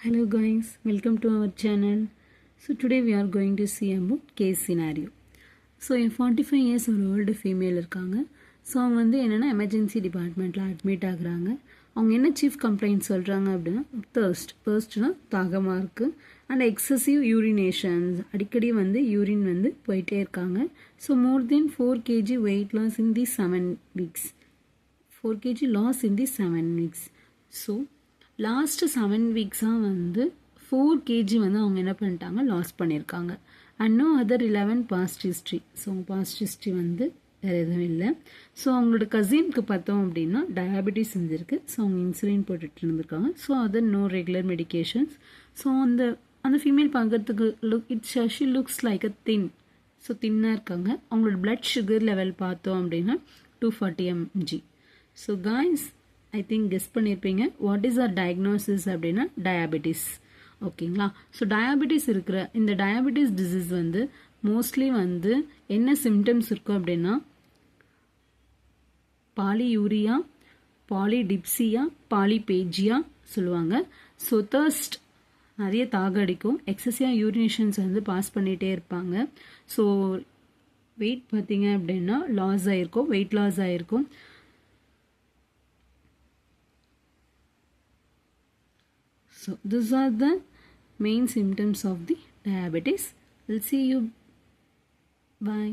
Hello guys, welcome to our channel. So today we are going to see about case scenario. So a 45 years old female இருக்காங்க. So அவங்க வந்து என்னென்னா emergency டிபார்ட்மெண்ட்டில் admit ஆகுறாங்க. அவங்க என்ன சீஃப் கம்ப்ளைண்ட் சொல்கிறாங்க அப்படின்னா தேர்ஸ்ட்னா தாகமாக இருக்குது அண்ட் எக்ஸசிவ் யூரினேஷன்ஸ், அடிக்கடி வந்து யூரின் வந்து போயிட்டே இருக்காங்க. So more then 4 kg weight loss in the 7 weeks. 4 kg loss in the 7 weeks. So last 7 வீக்ஸாக வந்து 4 kg வந்து அவங்க என்ன பண்ணிட்டாங்க, லாஸ் பண்ணியிருக்காங்க. And no other 11 past history. So past history வந்து வேறு எதுவும் இல்லை. ஸோ அவங்களோட கசினுக்கு பார்த்தோம் அப்படின்னா டயாபெட்டிஸ் இருந்திருக்கு. ஸோ அவங்க இன்சுலின் போட்டுட்டு இருந்திருக்காங்க. So other no regular medications. ஸோ அந்த ஃபீமேல் பார்க்கறதுக்கு she looks like a thin. So தின்னாக இருக்காங்க. அவங்களோட பிளட் சுகர் லெவல் பார்த்தோம் அப்படின்னா 240 mg. So guys I think guess பண்ணியிருப்பீங்க வாட் இஸ் ஆர் டயக்னோசிஸ் அப்படின்னா டயாபெட்டிஸ். ஓகேங்களா? ஸோ டயாபெட்டிஸ் இருக்கிற இந்த டயாபெட்டிஸ் டிசீஸ் வந்து மோஸ்ட்லி வந்து என்ன சிம்டம்ஸ் இருக்கும் அப்படின்னா பாலியூரியா, பாலிடிப்சியா, பாலிபேஜியா சொல்லுவாங்க. ஸோ தர்ஸ்ட், நிறைய தாக அடிக்கும். எக்ஸசிவாக யூரினேஷன்ஸ் வந்து பாஸ் பண்ணிகிட்டே இருப்பாங்க. ஸோ வெயிட் பார்த்தீங்க அப்படின்னா லாஸ் ஆகிருக்கும், வெயிட் லாஸ் ஆகிருக்கும். So these are the main symptoms of the diabetes. We'll see you. Bye.